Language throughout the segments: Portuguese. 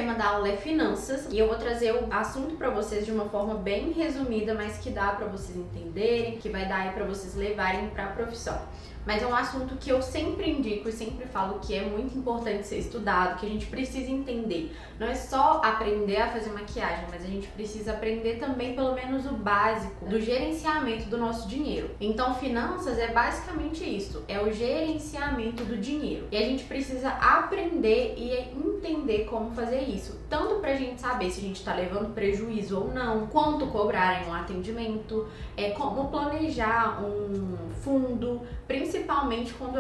tema da aula é finanças e eu vou trazer o assunto para vocês de uma forma bem resumida, mas que dá para vocês entenderem, que vai dar aí para vocês levarem para a profissão. Mas é um assunto que eu sempre indico e sempre falo que é muito importante ser estudado, que a gente precisa entender. Não é só aprender a fazer maquiagem, mas a gente precisa aprender também pelo menos o básico do gerenciamento do nosso dinheiro. Então, finanças é basicamente isso, é o gerenciamento do dinheiro. E a gente precisa aprender e entender como fazer isso, tanto pra gente saber se a gente tá levando prejuízo ou não, quanto cobrar em um atendimento, como planejar um fundo, principalmente quando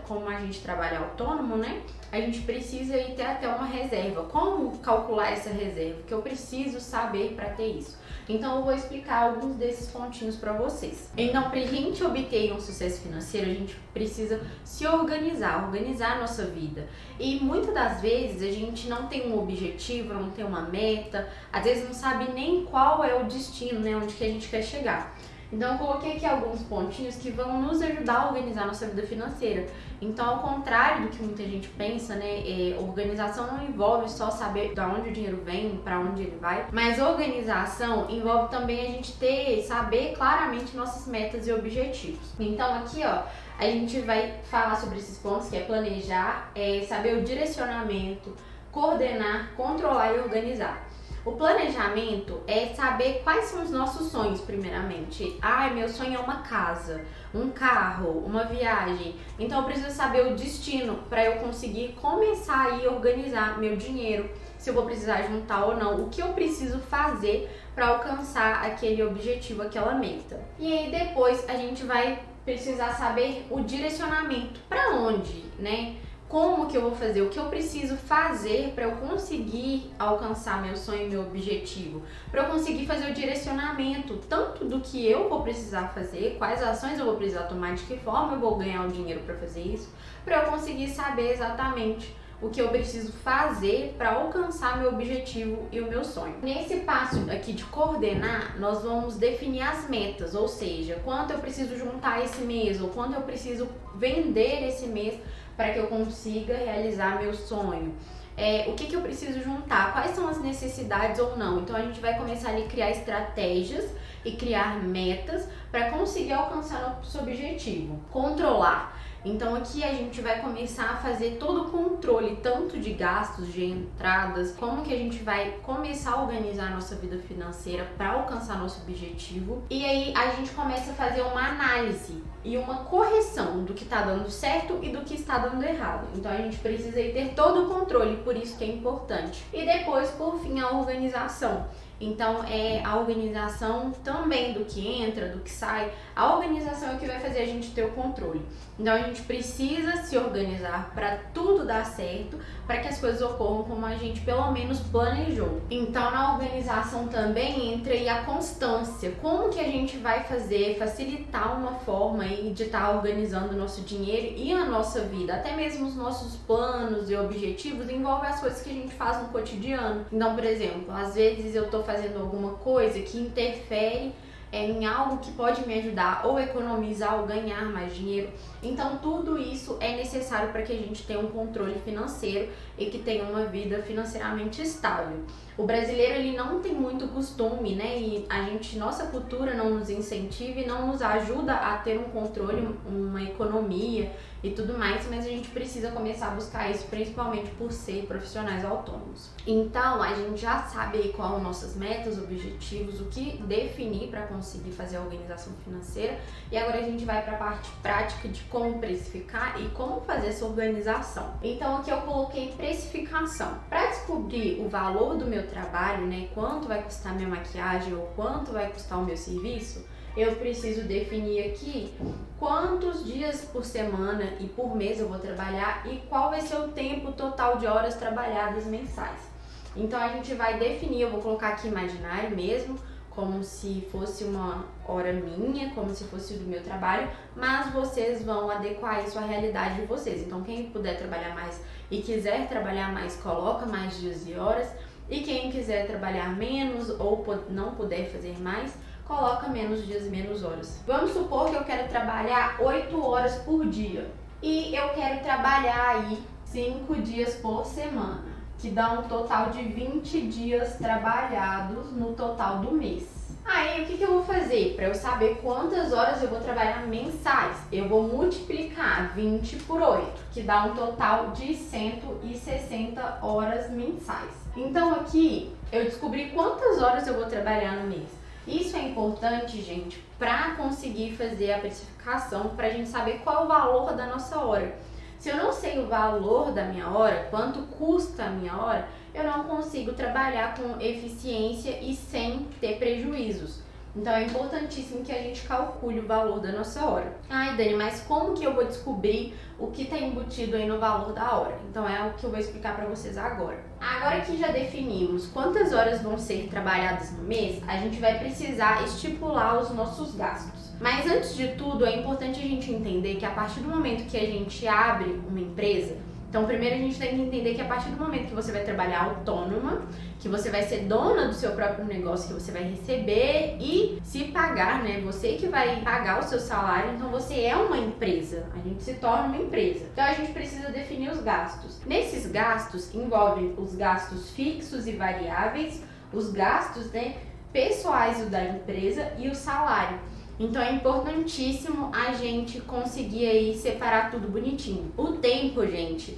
como a gente trabalha autônomo, né? A gente precisa ir ter até uma reserva. Como calcular essa reserva? Que eu preciso saber para ter isso. Então eu vou explicar alguns desses pontinhos para vocês. Então, para a gente obter um sucesso financeiro, a gente precisa se organizar a nossa vida. E muitas das vezes a gente não tem um objetivo, não tem uma meta, às vezes não sabe nem qual é o destino, né? Onde que a gente quer chegar. Então eu coloquei aqui alguns pontinhos que vão nos ajudar a organizar a nossa vida financeira. Então, ao contrário do que muita gente pensa, né, organização não envolve só saber de onde o dinheiro vem, para onde ele vai, mas organização envolve também a gente saber claramente nossas metas e objetivos. Então aqui, ó, a gente vai falar sobre esses pontos, que é planejar, saber o direcionamento, coordenar, controlar e organizar. O planejamento é saber quais são os nossos sonhos, primeiramente. Meu sonho é uma casa, um carro, uma viagem. Então eu preciso saber o destino para eu conseguir começar a organizar meu dinheiro, se eu vou precisar juntar ou não, o que eu preciso fazer para alcançar aquele objetivo, aquela meta. E aí depois a gente vai precisar saber o direcionamento, para onde, né? Como que eu vou fazer, o que eu preciso fazer para eu conseguir alcançar meu sonho e meu objetivo, para eu conseguir fazer o direcionamento tanto do que eu vou precisar fazer, quais ações eu vou precisar tomar, de que forma eu vou ganhar o dinheiro para fazer isso, para eu conseguir saber exatamente o que eu preciso fazer para alcançar meu objetivo e o meu sonho. Nesse passo aqui de coordenar, nós vamos definir as metas, ou seja, quanto eu preciso juntar esse mês ou quanto eu preciso vender esse mês para que eu consiga realizar meu sonho. O que eu preciso juntar, quais são as necessidades ou não. Então a gente vai começar ali a criar estratégias e criar metas para conseguir alcançar nosso objetivo. Controlar. Então aqui a gente vai começar a fazer todo o controle, tanto de gastos, de entradas, como que a gente vai começar a organizar a nossa vida financeira para alcançar nosso objetivo. E aí a gente começa a fazer uma análise e uma correção do que está dando certo e do que está dando errado. Então a gente precisa ter todo o controle, por isso que é importante. E depois, por fim, a organização. Então a organização também do que entra, do que sai. A organização é o que vai fazer a gente ter o controle. Então a gente precisa se organizar para tudo dar certo, para que as coisas ocorram como a gente pelo menos planejou. Então na organização também entra aí a constância. Como que a gente vai facilitar uma forma aí de estar organizando o nosso dinheiro e a nossa vida, até mesmo os nossos planos e objetivos envolvem as coisas que a gente faz no cotidiano. Então, por exemplo, às vezes eu tô fazendo alguma coisa que interfere em algo que pode me ajudar ou economizar ou ganhar mais dinheiro. Então tudo isso é necessário para que a gente tenha um controle financeiro e que tenha uma vida financeiramente estável. O brasileiro ele não tem muito costume, né? E nossa cultura não nos incentiva e não nos ajuda a ter um controle, uma economia e tudo mais, mas a gente precisa começar a buscar isso, principalmente por ser profissionais autônomos. Então a gente já sabe aí quais são nossas metas, objetivos, o que definir para conseguir fazer a organização financeira. E agora a gente vai para a parte prática de como precificar e como fazer essa organização. Então aqui eu coloquei precificação. Para descobrir o valor do meu trabalho, né, quanto vai custar minha maquiagem ou quanto vai custar o meu serviço, eu preciso definir aqui quantos dias por semana e por mês eu vou trabalhar e qual vai ser o tempo total de horas trabalhadas mensais. Então a gente vai definir, eu vou colocar aqui imaginário mesmo, como se fosse uma hora minha, como se fosse do meu trabalho, mas vocês vão adequar isso à realidade de vocês. Então quem puder trabalhar mais e quiser trabalhar mais, coloca mais dias e horas, e quem quiser trabalhar menos ou não puder fazer mais, coloca menos dias e menos horas. Vamos supor que eu quero trabalhar 8 horas por dia e eu quero trabalhar aí 5 dias por semana, que dá um total de 20 dias trabalhados no total do mês. Aí, o que eu vou fazer? Para eu saber quantas horas eu vou trabalhar mensais, eu vou multiplicar 20 por 8, que dá um total de 160 horas mensais. Então, aqui, eu descobri quantas horas eu vou trabalhar no mês. Isso é importante, gente, para conseguir fazer a precificação, para a gente saber qual é o valor da nossa hora. Se eu não sei o valor da minha hora, quanto custa a minha hora, eu não consigo trabalhar com eficiência e sem ter prejuízos. Então é importantíssimo que a gente calcule o valor da nossa hora. Ai, Dani, mas como que eu vou descobrir o que está embutido aí no valor da hora? Então é o que eu vou explicar para vocês agora. Agora que já definimos quantas horas vão ser trabalhadas no mês, a gente vai precisar estipular os nossos gastos. Mas antes de tudo, é importante a gente entender que a partir do momento que a gente abre uma empresa, então primeiro a gente tem que entender que a partir do momento que você vai trabalhar autônoma, que você vai ser dona do seu próprio negócio, que você vai receber e se pagar, né? Você que vai pagar o seu salário, então você é uma empresa, a gente se torna uma empresa. Então a gente precisa definir os gastos. Nesses gastos envolvem os gastos fixos e variáveis, os gastos, né, pessoais da empresa e o salário. Então é importantíssimo a gente conseguir aí separar tudo bonitinho. O tempo, gente,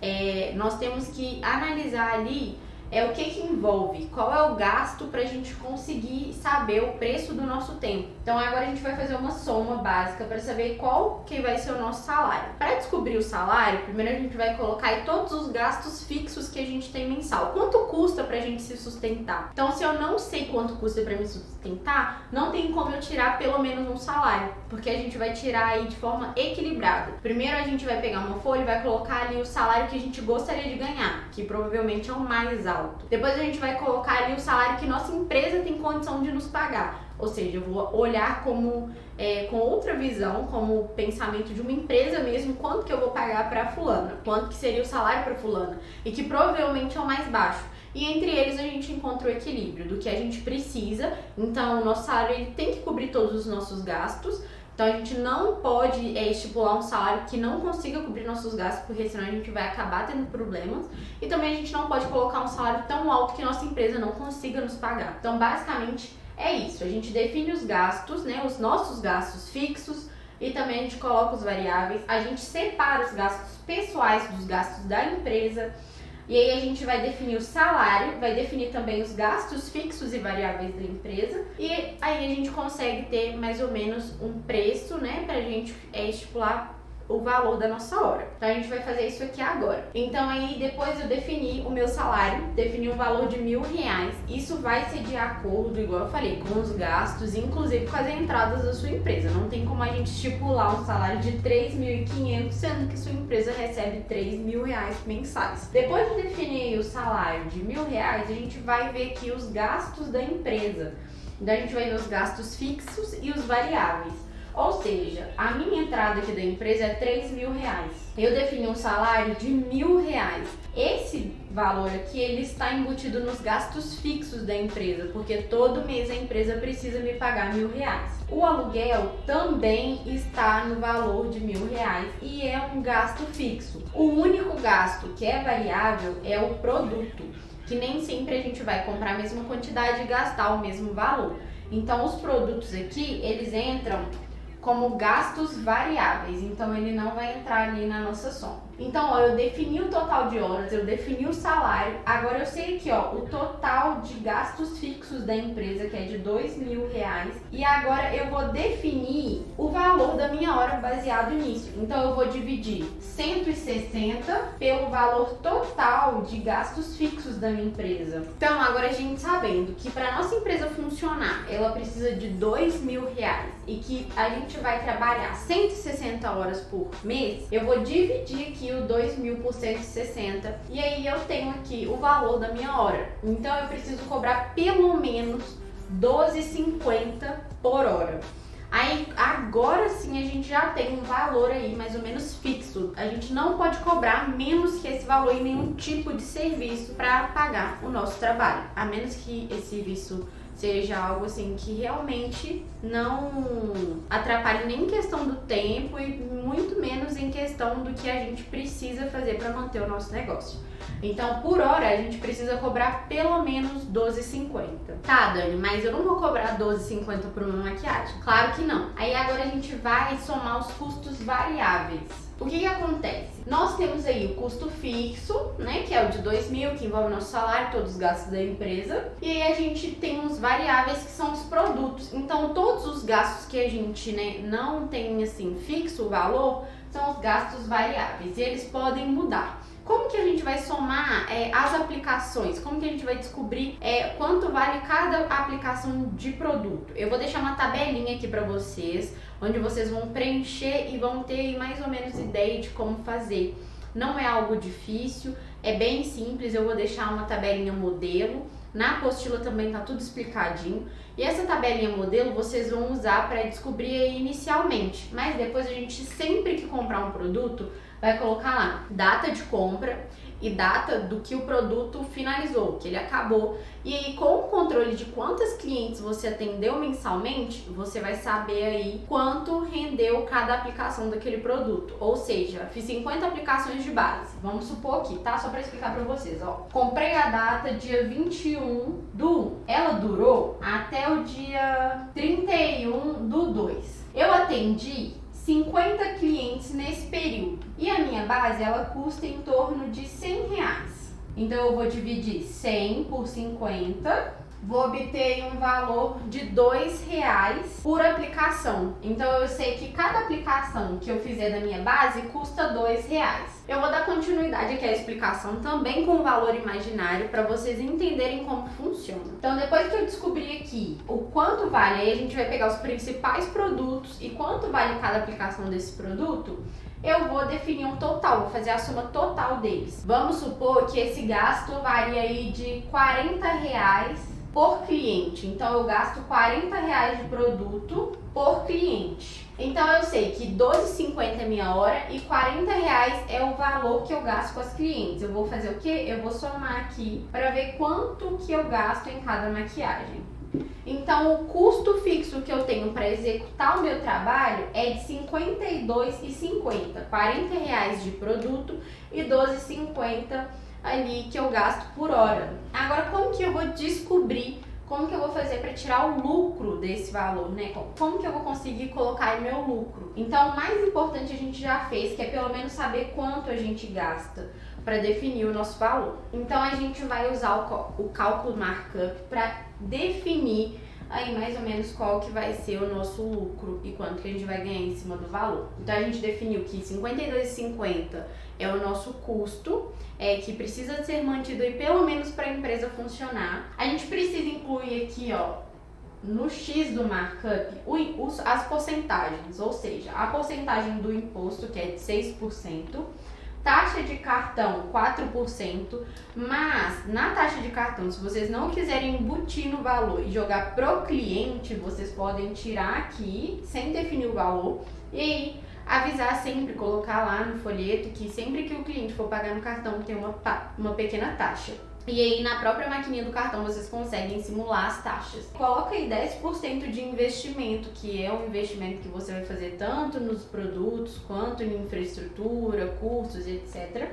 nós temos que analisar ali o que envolve, qual é o gasto para a gente conseguir saber o preço do nosso tempo. Então agora a gente vai fazer uma soma básica para saber qual que vai ser o nosso salário. Para descobrir o salário, primeiro a gente vai colocar aí todos os gastos fixos que a gente tem mensal. Quanto custa para a gente se sustentar? Então se eu não sei quanto custa para me sustentar, não tem como eu tirar pelo menos um salário, porque a gente vai tirar aí de forma equilibrada. Primeiro a gente vai pegar uma folha e vai colocar ali o salário que a gente gostaria de ganhar, que provavelmente é o mais alto. Depois a gente vai colocar ali o salário que nossa empresa tem condição de nos pagar. Ou seja, eu vou olhar como com outra visão, como o pensamento de uma empresa mesmo, quanto que eu vou pagar para fulana, quanto que seria o salário para fulana, e que provavelmente é o mais baixo. E entre eles a gente encontra o equilíbrio do que a gente precisa. Então o nosso salário ele tem que cobrir todos os nossos gastos. Então a gente não pode estipular um salário que não consiga cobrir nossos gastos, porque senão a gente vai acabar tendo problemas. E também a gente não pode colocar um salário tão alto que nossa empresa não consiga nos pagar. Então basicamente é isso, a gente define os gastos, né, os nossos gastos fixos, e também a gente coloca os variáveis, a gente separa os gastos pessoais dos gastos da empresa. E aí a gente vai definir o salário, vai definir também os gastos fixos e variáveis da empresa. E aí a gente consegue ter mais ou menos um preço, né, pra gente estipular o valor da nossa hora. Então a gente vai fazer isso aqui agora. Então aí depois eu defini o meu salário, defini um valor de R$1.000. Isso vai ser de acordo, igual eu falei, com os gastos, inclusive com as entradas da sua empresa. Não tem como a gente estipular um salário de R$3.500, sendo que sua empresa recebe R$3.000 mensais. Depois de definir o salário de R$1.000, a gente vai ver aqui os gastos da empresa. Então a gente vai ver os gastos fixos e os variáveis. Ou seja, a minha entrada aqui da empresa é R$3.000. Eu defini um salário de R$1.000. Esse valor aqui, ele está embutido nos gastos fixos da empresa, porque todo mês a empresa precisa me pagar R$1.000. O aluguel também está no valor de R$1.000 e é um gasto fixo. O único gasto que é variável é o produto, que nem sempre a gente vai comprar a mesma quantidade e gastar o mesmo valor. Então os produtos aqui, eles entram como gastos variáveis, então ele não vai entrar ali na nossa soma. Então, ó, eu defini o total de horas, eu defini o salário, agora eu sei aqui, ó, o total de gastos fixos da empresa, que é de R$2.000, e agora eu vou definir o valor da minha hora baseado nisso. Então, eu vou dividir 160 pelo valor total de gastos fixos da minha empresa. Então, agora a gente sabendo que para nossa empresa funcionar, ela precisa de R$2.000 e que a gente vai trabalhar 160 horas por mês, eu vou dividir aqui o 2.000 por 160 e aí eu tenho aqui o valor da minha hora. Então eu preciso cobrar pelo menos R$12,50 por hora. Aí agora sim a gente já tem um valor aí mais ou menos fixo. A gente não pode cobrar menos que esse valor em nenhum tipo de serviço para pagar o nosso trabalho, a menos que esse serviço seja algo assim que realmente não atrapalhe nem em questão do tempo e muito menos em questão do que a gente precisa fazer para manter o nosso negócio. Então, por hora, a gente precisa cobrar pelo menos R$12,50. Tá, Dani, mas eu não vou cobrar R$12,50 por uma maquiagem. Claro que não. Aí agora a gente vai somar os custos variáveis. O que acontece? Nós temos aí o custo fixo, né, que é o de R$2.000, que envolve nosso salário, todos os gastos da empresa. E aí a gente tem uns variáveis que são os produtos. Então, todos os gastos que a gente, né, não tem assim fixo o valor, são os gastos variáveis e eles podem mudar. Como que a gente vai somar as aplicações? Como que a gente vai descobrir quanto vale cada aplicação de produto? Eu vou deixar uma tabelinha aqui para vocês, onde vocês vão preencher e vão ter mais ou menos ideia de como fazer. Não é algo difícil, é bem simples, eu vou deixar uma tabelinha modelo. Na apostila também tá tudo explicadinho. E essa tabelinha modelo vocês vão usar para descobrir aí inicialmente. Mas depois a gente, sempre que comprar um produto, vai colocar lá data de compra e data do que o produto finalizou, que ele acabou. E aí, com o controle de quantas clientes você atendeu mensalmente, você vai saber aí quanto rendeu cada aplicação daquele produto. Ou seja, fiz 50 aplicações de base, vamos supor aqui, tá? Só para explicar para vocês, ó. Comprei a data dia 21/1. Ela durou até o dia 31/2. Eu atendi 50 clientes nesse período. E a minha base, ela custa em torno de R$100. Então eu vou dividir 100 por 50, vou obter um valor de R$2 por aplicação. Então eu sei que cada aplicação que eu fizer da minha base custa R$2. Eu vou dar continuidade aqui à explicação também com o valor imaginário para vocês entenderem como funciona. Então, depois que eu descobri aqui o quanto vale, aí a gente vai pegar os principais produtos e quanto vale cada aplicação desse produto, eu vou definir um total, vou fazer a soma total deles. Vamos supor que esse gasto varia aí de R$40 por cliente. Então eu gasto R$40 de produto por cliente. Então eu sei que R$12,50 é minha hora e R$40 é o valor que eu gasto com as clientes. Eu vou fazer o quê? Eu vou somar aqui para ver quanto que eu gasto em cada maquiagem. Então o custo fixo que eu tenho para executar o meu trabalho é de R$52,50. R$40 de produto e R$12,50 ali que eu gasto por hora. Agora, como que eu vou descobrir, como que eu vou fazer para tirar o lucro desse valor, né? Como que eu vou conseguir colocar aí meu lucro? Então, o mais importante a gente já fez, que é pelo menos saber quanto a gente gasta para definir o nosso valor. Então, a gente vai usar o cálculo markup para definir aí mais ou menos qual que vai ser o nosso lucro e quanto que a gente vai ganhar em cima do valor. Então a gente definiu que R$52,50 é o nosso custo, que precisa ser mantido aí pelo menos para a empresa funcionar. A gente precisa incluir aqui, ó, no X do markup, as porcentagens, ou seja, a porcentagem do imposto, que é de 6%, taxa de cartão 4%, mas na taxa de cartão, se vocês não quiserem embutir no valor e jogar pro cliente, vocês podem tirar aqui, sem definir o valor, e aí avisar sempre, colocar lá no folheto que sempre que o cliente for pagar no cartão tem uma pequena taxa. E aí na própria maquininha do cartão vocês conseguem simular as taxas. Coloca aí 10% de investimento, que é um investimento que você vai fazer tanto nos produtos quanto em infraestrutura, cursos, etc.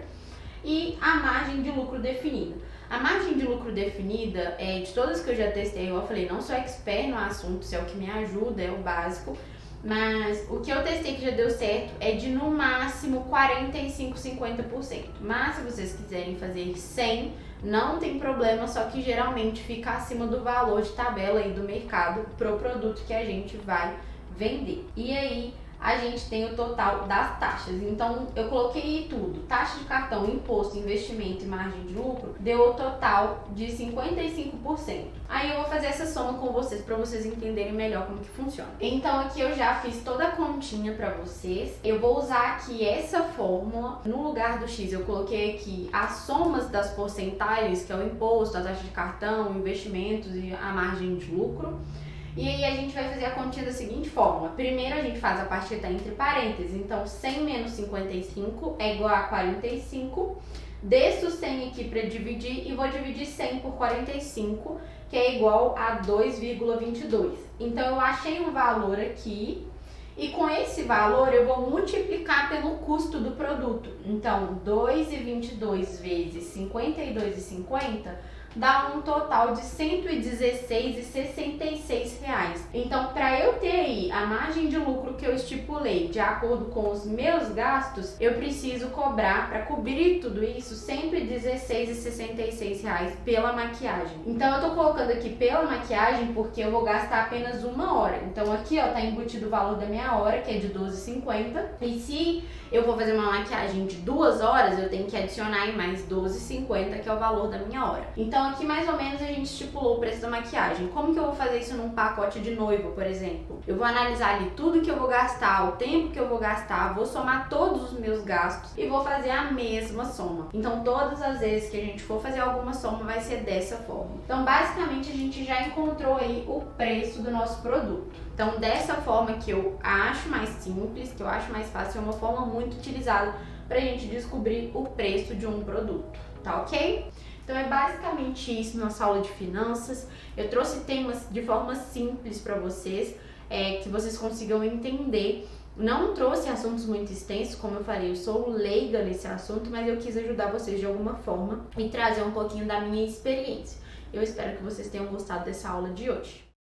E a margem de lucro definida. A margem de lucro definida, de todas que eu já testei, eu falei, não sou expert no assunto, isso é o que me ajuda, é o básico. Mas o que eu testei que já deu certo é de no máximo 45, 50%. Mas se vocês quiserem fazer 100%, não tem problema, só que geralmente fica acima do valor de tabela aí do mercado pro produto que a gente vai vender. E aí a gente tem o total das taxas. Então eu coloquei tudo, taxa de cartão, imposto, investimento e margem de lucro, deu o total de 55%. Aí eu vou fazer essa soma com vocês para vocês entenderem melhor como que funciona. Então aqui eu já fiz toda a continha para vocês. Eu vou usar aqui essa fórmula. No lugar do X eu coloquei aqui as somas das porcentagens, que é o imposto, a taxa de cartão, investimentos e a margem de lucro. E aí a gente vai fazer a continha da seguinte forma. Primeiro a gente faz a parte que está entre parênteses. Então 100 menos 55 é igual a 45. Desço 100 aqui para dividir e vou dividir 100 por 45, que é igual a 2,22. Então eu achei um valor aqui E com esse valor eu vou multiplicar pelo custo do produto. Então, 2,22 vezes 52,50 dá um total de R$ 116,66. Então, para eu ter aí a margem de lucro que eu estipulei de acordo com os meus gastos, eu preciso cobrar, para cobrir tudo isso, R$ 116,66 pela maquiagem. Então, eu tô colocando aqui pela maquiagem porque eu vou gastar apenas 1 hora. Então, aqui, ó, tá embutido o valor da minha hora, que é de R$ 12,50. E se eu vou fazer uma maquiagem de 2 horas, eu tenho que adicionar aí mais R$ 12,50, que é o valor da minha hora. Então, aqui mais ou menos a gente estipulou o preço da maquiagem. Como que eu vou fazer isso num pacote de noiva, por exemplo? Eu vou analisar ali tudo que eu vou gastar, o tempo que eu vou gastar, vou somar todos os meus gastos e vou fazer a mesma soma. Então, todas as vezes que a gente for fazer alguma soma, vai ser dessa forma. Então, basicamente, a gente já encontrou aí o preço do nosso produto. Então, dessa forma que eu acho mais simples, que eu acho mais fácil, é uma forma muito utilizada pra gente descobrir o preço de um produto, tá ok? Então, é basicamente isso nossa aula de finanças. Eu trouxe temas de forma simples para vocês, que vocês consigam entender. Não trouxe assuntos muito extensos, como eu falei, eu sou leiga nesse assunto, mas eu quis ajudar vocês de alguma forma e trazer um pouquinho da minha experiência. Eu espero que vocês tenham gostado dessa aula de hoje.